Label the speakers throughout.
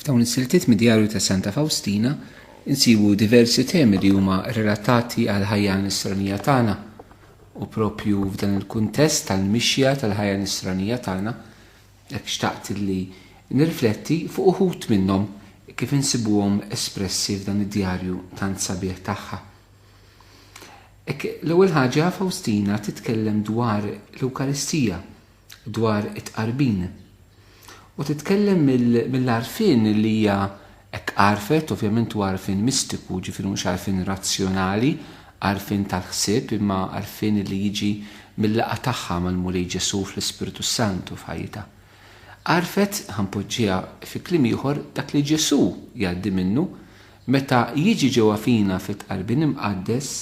Speaker 1: Dawn is-siltiet mid-djarju ta' Santa Faustina insibu diversi temi li huma relatati għal ħajja nisranija tagħna u propju f'dan il-kuntest tal-mixja tal-ħajja nisranija tagħna jekk xtaqt li nirrifletti fuq uħud minnhom kif insibuhom espressi f'dan id-djarju tant sabiħ tagħha. L-ewwel ħaġa Faustina titkellem dwar l-Ewkaristija, dwar it-qarbin. U titkellem mill-arfin li hija hekk għarfet, ovvjament huwa għarfin mistiku, ġifieri mhux għarfin razzjonali, għarfin tal-ħsieb, imma għarfin li jiġi mill-laqgħa tagħha mal-Mulej Ġesu fl-Ispiritu Santu f'ħajjitha. Għarfet ħanpoġġiha fi kliem ieħor dak li Ġesu jgħaddi minnu meta jiġi ġewwa fina fit-qarbin imqaddes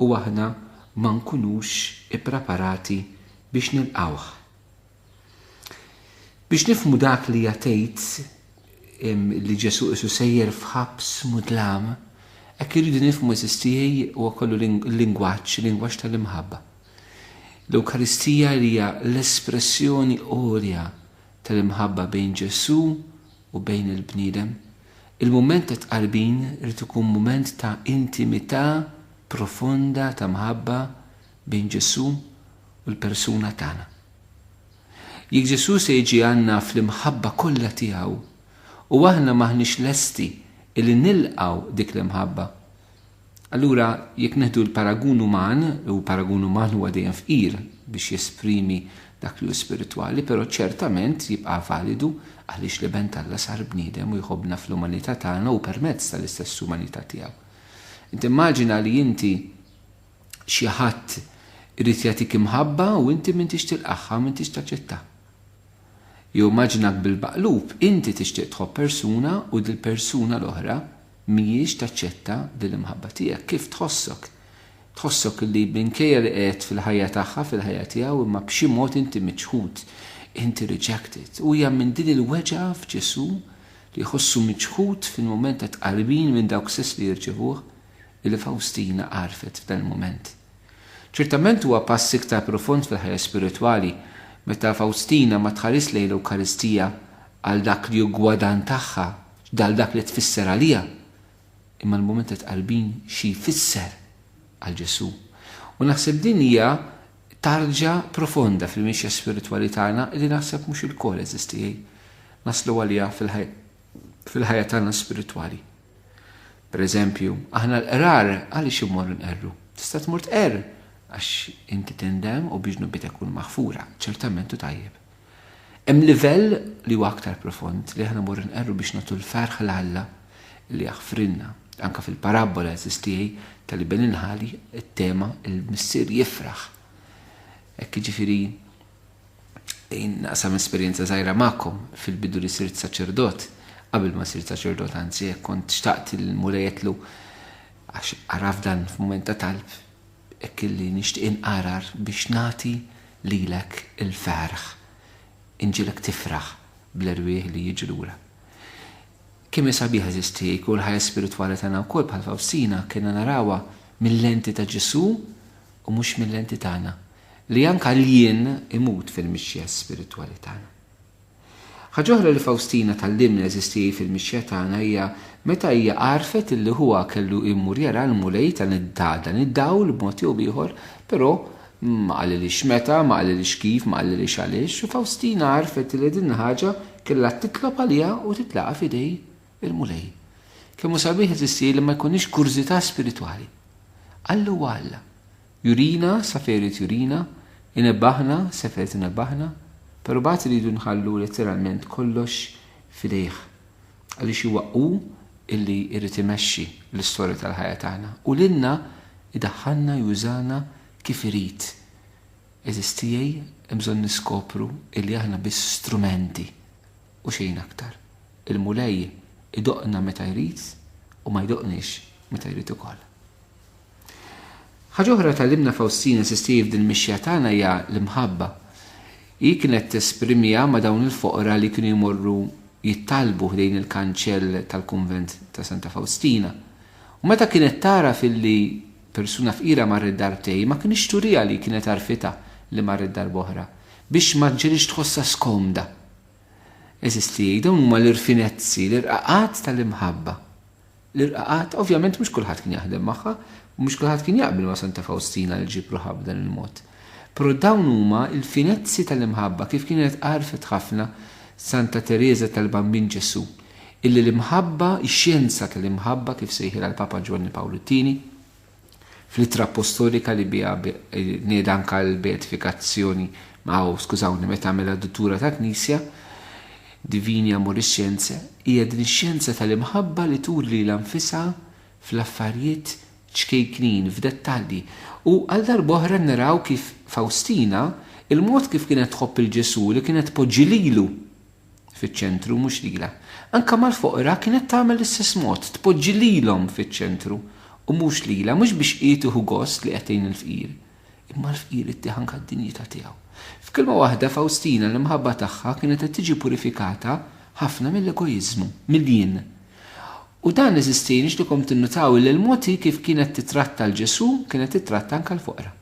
Speaker 1: u aħna ma nkunux ippreparati biex nilqawh. Biex nifmu dak li jatejt li Ġesu isu sejjer f'ħabs mudlam, hekk irridu nifmu eżistijej huwa kollu lingwaġġ tal-imħabba. L-Ewkaristija li hija l-espressjoni għolja tal-imħabba bejn Ġesu u bejn il-bniedem. Il-mument ta' tqarbin irid ikun mument ta' intimità profonda ta' mħabba bejn Ġesu u l-persuna tagħna. Jekk Ġesu se jiġi għandna fl-imħabba kollha tiegħu u aħna maħniex lesti illi nilqgħu dik l-imħabba. Allura jekk neħdu l-paragun uman, u paragun uman huwa dejjem fqir biex jesprimi dak li hu spiritwali, però ċertament jibqa' validu għaliex li ben Alla sar bniedem u jħobbna fl-umanità tagħna u permezz tal-istess umanità tiegħu. Inti immaġina li inti xi ħadd irid jagħtik imħabba u inti m'intix tilqaħħa, m'intix taċċettha. Jew immaġinak bil-baqlub, inti tixtieq tħobb persuna u dil-persuna l-oħra mhijiex taċċetta dil-imħabba tiegħek. Kif tħossok? Tħossok li minkejja li qiegħed fil-ħajja tagħha, fil-ħajja tiegħu, imma b'xi mod inti miċħud, inti rejected. U hija minn din il-weġa f'Ġesu li jħossu miċħud fil-mument ta' tqarbin minn dawk stess li jirċevuh li Faustina għarfet f'dan il-mument. Ċertament huwa pass iktar profond fil-ħajja spiritwali meta Faustina ma tħares lejn l-Ewkaristija għal dak li gwadan tagħha, dal dak li tfisser għalija, imma l-mument ta' tqarbin xi jfisser għal Ġesu. U naħseb din hija tarġa profonda fil-mixja spiritwali tagħna li naħseb mhux il-kol eżistijej naslu għalija fil-ħajja tagħna spiritwali. Pereżempju, aħna l-qrar għaliex immorru nqerru. Tista' tmur tqerr għax inti tendem u biex nubbi tkun maħfura, ċertament u tajjeb. Hemm livell li huwa aktar profond li aħna mmorru nqerru biex nagħtu l-ferħ l-Alla li jaħfrilna. Anke fil-parabola eżistijej tal-li ben inħali it-tema il-missier jifraħ. Hekk jiġifieri naqsam esperjenza żgħira magħkom fil-bidu li sirt saċerdot. Qabel ma sirt saċerdot anzi kont xtaqt il-mulej jitlu għax araf dan f'mument ta' talb hekk illi nixtieq inqarar biex nagħti lilek il-ferħ. Inġilek tifraħ bl-erwieħ li jiġu lura. Kemm sabiħ eżistijek u l-ħajja spiritwali tagħna wkoll bħal Faustina kienna narawha mill-lenti ta' Ġesu u mhux mill-lenti tagħna li anke jien imut fil-mixja spiritwali tagħna. Ħaġa oħra li Faustina tallimna eżistijej fil-mixja tagħna hija meta hija għarfet illi huwa kellu immur jara l-mulej dan id-dawl b'mod jew ieħor, però ma qalilix meta, ma qalilix kif, ma qalilix għaliex, u Faustina għarfet li din ħaġa kellha titlob għaliha u titlaqa' f'idej il-mulej. Kemm hu sabiħ eżistijej li ma jkunx kurzità spiritwali. Alla u Alla. Jurina saferit jurina, inebbaħna saferit inebbaħna, pero bat iridu nħallu letteralment kollox fidejh. Għaliex huwa hu illi jrid imexxi l-istorja tal-ħajja tagħna. U lilna idaħħalna jużana kif irid. Eżistijej hemm bżonn niskopru illi aħna biss strumenti u xejn aktar. Il-mulej idoqna meta jrid u ma jdoqniex meta jrid ukoll. Ħaġa oħra tallimna Faustina eżistijej f'din mixja tagħna hija l-imħabba. Hi kienet tesprimija ma' dawn il-foqra li kienu jmorru jittalbu ħdejn il-kanċell tal-kunvent ta' Santa Faustina. U meta kienet tara fil-li persuna fqira marret darbtej, ma kienx turija li kienet arfita li marret darboħra biex ma ġilix tħossa skomda. eżistijaj, dawn huma l-irfinezzi, l-irqaqat tal-imħabba. L-irqaqat, ovvjament mhux kulħadd kien jaħdem magħha, u mhux kulħadd kien jaqbel ma' Santa Faustina li ġib ruħha b'dan il-mod. Però dawn huma l-finezzi tal-imħabba kif kienet għarfet ħafna Santa Teresa tal-Bambin Ġesu, illi l-imħabba, ix-xjenza tal-imħabba kif sejħilha l-Papa Giovanni Paolo Tini, fl-ittra apostolika li bija nieda anke l-beatifikazzjoni skużawni, meta għamela dottura ta' Knisja, Divini Amoris Scienzae, hija din ix-xjenza tal-imħabba li turi l-anfisha fl-affarijiet ċkejknin, f'dettalji. U għal darb'oħra naraw kif Faustina, il-mod kif kienet tħobb il-Ġesu li kienet poġġi lilu fiċ-ċentru mhux lilha. Anke mal-foqra kienet tagħmel l-istess mod, tpoġġi lilhom fiċ-ċentru u mhux lilha, mhux biex qiegħu gost li qed tgħin il-fqir, imma l-fqir ittieħ anke d-dinjità tiegħu. F'kelma waħda Faustina l-imħabba tagħha kienet qed tiġi purifikata ħafna mill-egoiżmu, mill-jien. U dan eżistejniex li kom tinnutaw li l-moti kif kienet titratta l-Ġesu kienet titratta anke l-foqra.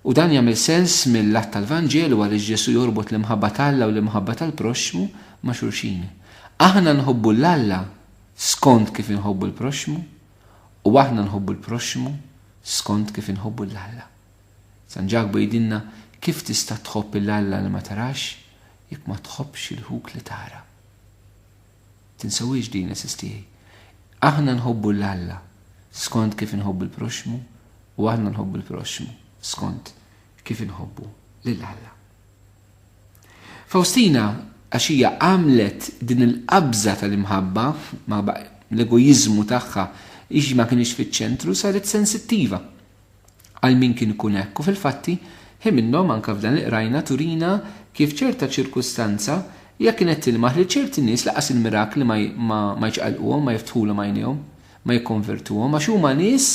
Speaker 1: U dan jagħmel sens mill-att tal-Vanġelu għaliex Ġesu jorbot l-imħabba tal-Alla u l-imħabba tal-proxmu ma' xulxin. Aħna nħobbu l-Alla skont kif inħobbu l-proxmu u aħna nħobbu l-proxmu skont kif inħobbu l-Alla. San Ġagbu jgħidilna kif tista' tħobb l-Alla li ma tarax jekk ma tħobbx il-ħuk li tara. Tinsawiex din esistijaj. Aħna nħobbu l-Alla skont kif inħobbu l-proxmu u aħna nħobbu l-proxmu skont kif inħobbu lill-Alla. Faustina għaxija għamlet din il-qabża tal-imħabba ma l-egoizmu tagħha iġi ma kienx fiċ-ċentru saret sensittiva għal min kien ikun hekk u fil-fatti minnhom anke f'dan li qrajna turina kif ċerta ċirkustanza jekk kienet tilmaħ li ċerti nies laqas il-mirakli ma jċqalquhom, ma jiftħulhom għajnejhom, ma jikkonvertuhom għax huma nies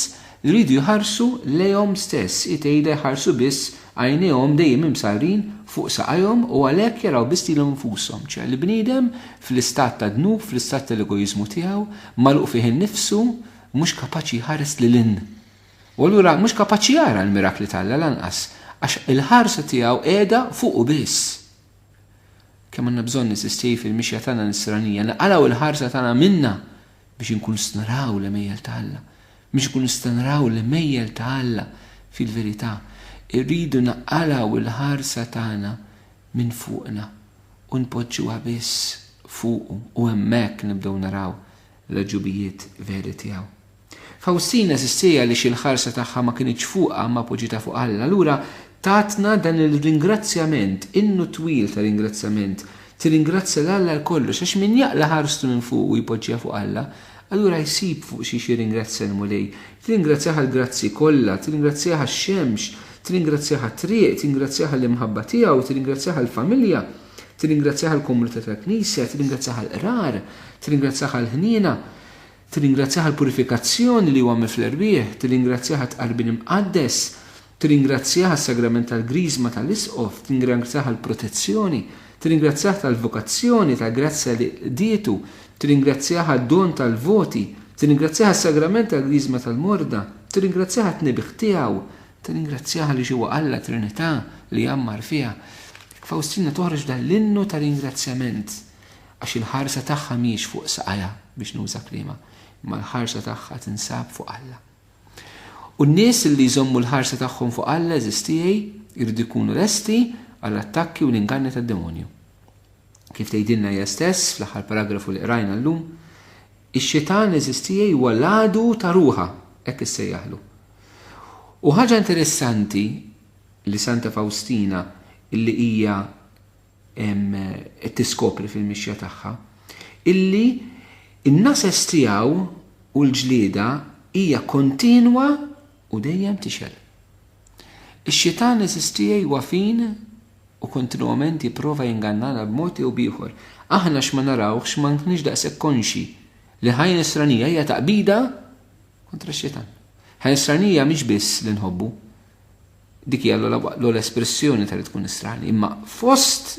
Speaker 1: jridu jħarsu lejhom stess, jtejda jħarsu biss għajnejhom dejjem imsarrin fuq saqajhom u għalhekk jaraw biss tilhom infushom. ċe li bniedem fl-istat ta' dnub, fl-istat tal-egoiżmu tiegħu, magħluq fih innifsu mhux kapaċi jħares lil-in. U allura mhux kapaċi jara l-mirakli tal-Alla lanqas għax il-ħarsa tiegħu qiegħda fuq biss. Kemm għandna bżonn nisistej fil-mixja tagħna nisranija, naqalgħu il-ħarsa tagħna minna biex inkunu naraw l-mejjel ta' Alla, biex inkunu naraw l-mejjel ta' Alla fil-verità. Irridu naqalgħu il-ħarsa tagħna minn fuqna u npoġġuha biss fuqu u hemmhekk nibdew naraw l-ġubijiet veri tiegħu. Faustina sistija li xil-ħarsa tagħha ma kienx fuqha ma poġġita fuq Alla, allura tatna dan il-ringrazzjament, innu twil ta' ringrazzjament, tirringrazzja l-Alla l-kollox, għax min jaqla ħarstu minn fuq u jpoġġiha fuq Alla, allura jsib fuq xi ringrazzja l-mulej, tirringrazzjaha l-grazzi kollha, tirringrazzjaha x-xemx, tirringrazzjaha t-triq, tirringrazzjaha l-imħabba tiegħu, tirringrazzjaha l-familja, tirringrazzjaha l-komunità tal-Knisja, tirringrazzjaha l-qrar, tirringrazzjaha l-ħniena, tirringrazzjaha l-purifikazzjoni li huwa fl-erbieħ, tirringrazzjaha tqarbin imqaddes, tirringrazzjaha s-sagrament tal-grizma tal-isqof, tirringrazzjaha l-protezzjoni, tirringrazzjaha tal-vokazzjoni, tal-grazzja li dietu, tirringrazzjaha d-don tal-voti, tirringrazzjaha s-sagrament tal-grizma tal-morda, tirringrazzjaha t-nebiħ tiegħu, tirringrazzjaha li ġewwa Alla Trinità li jammar fiha. Faustina toħroġ dan l-innu ta' ringrazzjament għax il-ħarsa tagħha mhix fuq saqajja biex nuża klima, imma l-ħarsa tagħha tinsab fuq Alla. U n-nies li jżommu l-ħarsa tagħhom fuq Alla eżistijaj jridu jkunu lesti għall-attakki u l-inganni tad-demonju. Kif tgħidilna hija stess fl-aħħar paragrafu li qrajna llum, ix-xitan eżistijaj huwa l-għadu ta' ruħha, hekk issejjaħlu. U ħaġa interessanti li Santa Faustina illi hija tiskopri fil-mixja tagħha, illi in-nases tiegħu u l-ġlieda hija kontinwa u dejjem tixel. Ix-xitan eżistijaj huwa fin u kontinwament jipprova jingannana b'mod jew bieħor. Aħna x'ma narawx ma nkunx daqshekk konxi li ħajja nisranija hija taqbida kontra x-xitan. Ħajja nisranija mhix biss li nħobbu, dik hija l-espressjoni tal tkun nisrani, imma fost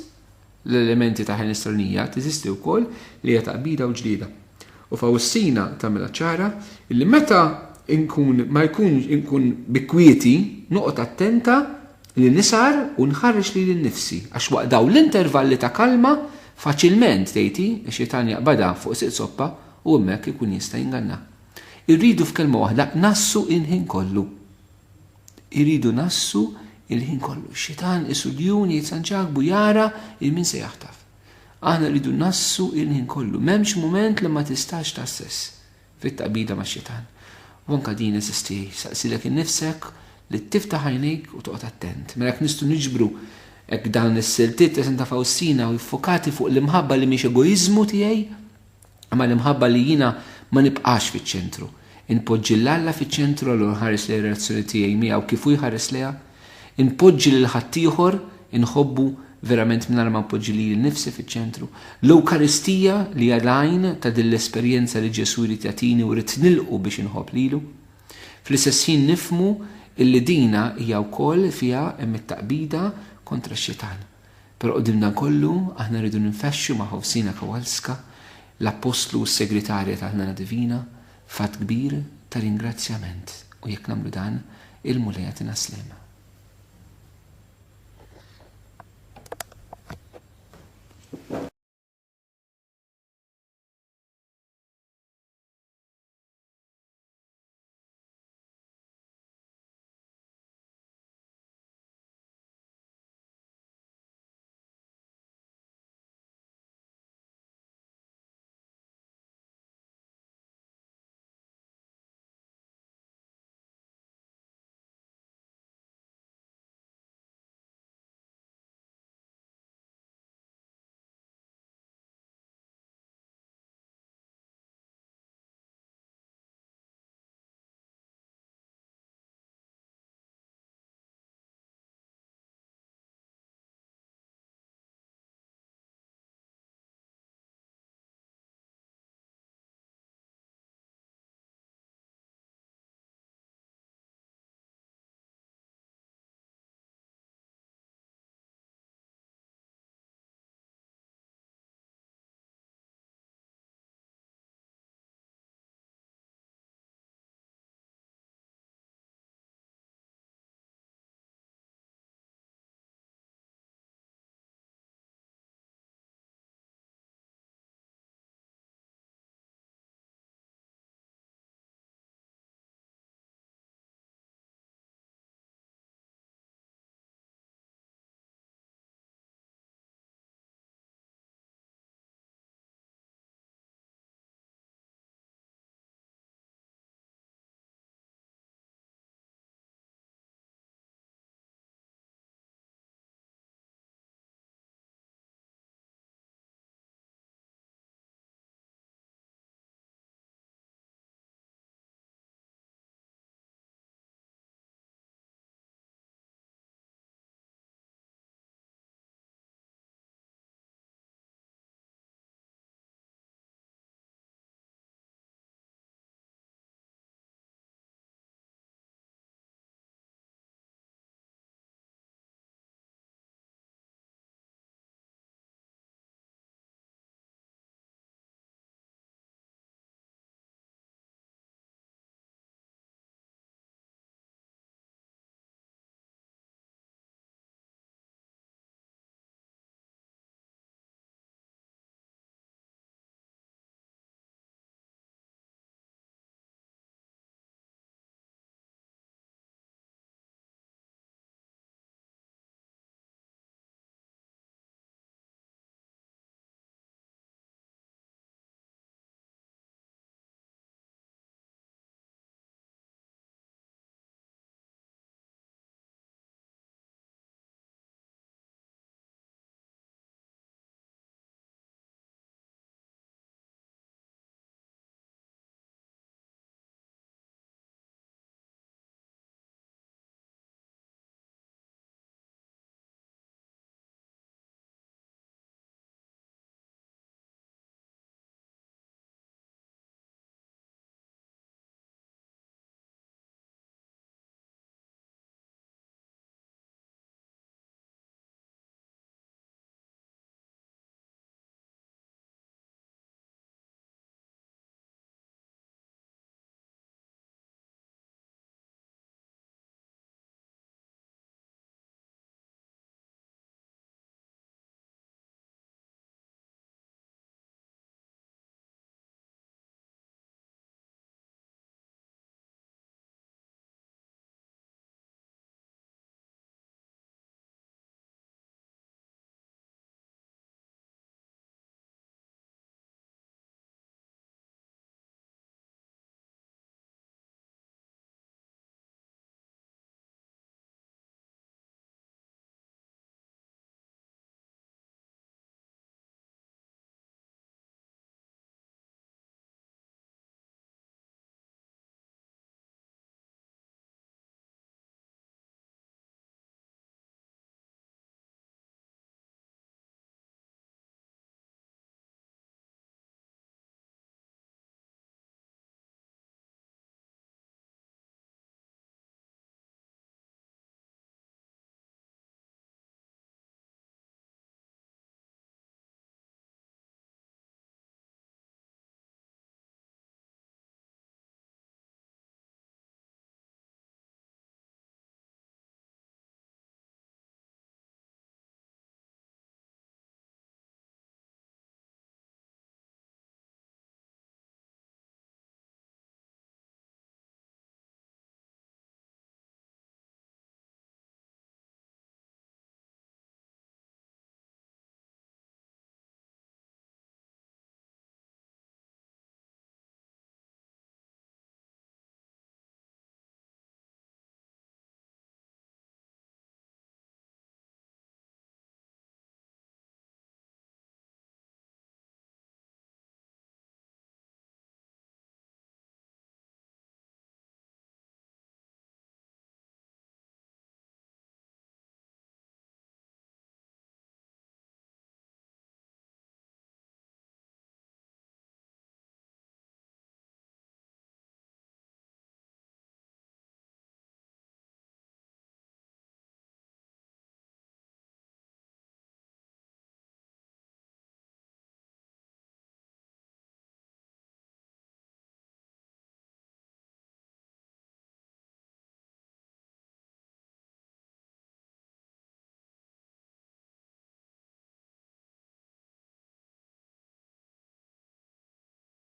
Speaker 1: l-elementi ta' ħajja nisranija teżisti wkoll li hija taqbida u ġlieda. U Faustina tagħmilha ċara illi meta inkun bikwieti noqgħod attenta li nisar u nħarreġ li l-nifsi għax waqt daw l-intervalli ta' kalma Faċilment tgħidi x-xejtan jaqbadha fuq siq soppa u hemmhekk ikun jista' jinganna. Irridu f'kelma waħda nassu il-ħin kollu. Irridu nassu il-ħin kollu. X-xejtan isu l-jun jitsanġagbu jara il-min se jaħtaf. Aħna rridu nassu il-ħin kollu. M'hemmx mument li ma tistax tassess fit-taqbida max-xejtan. U anke din eżisti, saqsilek innifsek li tiftaħ għajnejk u toqgħod attent. Mela jekk nistgħu niġbru hekk dan is-siltiet ta' Santa Fawstina u ffokati fuq l-imħabba li mhix egoiżmu tiegħi, imma l-imħabba li jiena ma nibqax fiċ-ċentru. Inpoġġi l-Alla fiċ-ċentru għal nħares lejn relazzjoni tiegħi miegħu kif hu jħares lejha. Inpoġġi lil ħaddieħor inħobbu verament mingħajr ma npoġġi li nnifsi fiċ-ċentru. L-Ewkaristija li hija l-għajn ta' din l-esperjenza li Ġesu jrid jagħtini u rrid nilqu biex inħobb lilu. Fl-istess ħin nifhmu illi dina hija wkoll fiha hemm it-taqbida kontra x-xejtan. Però qudimna kollu aħna rridu ninfexxu ma' Fawstina Kowalska, l-Apostlu u s-Segretarja tal-Ħnana Divina, fatt kbir ta' ringrazzjament. U jekk nagħmlu dan, il-mulejja tina slema.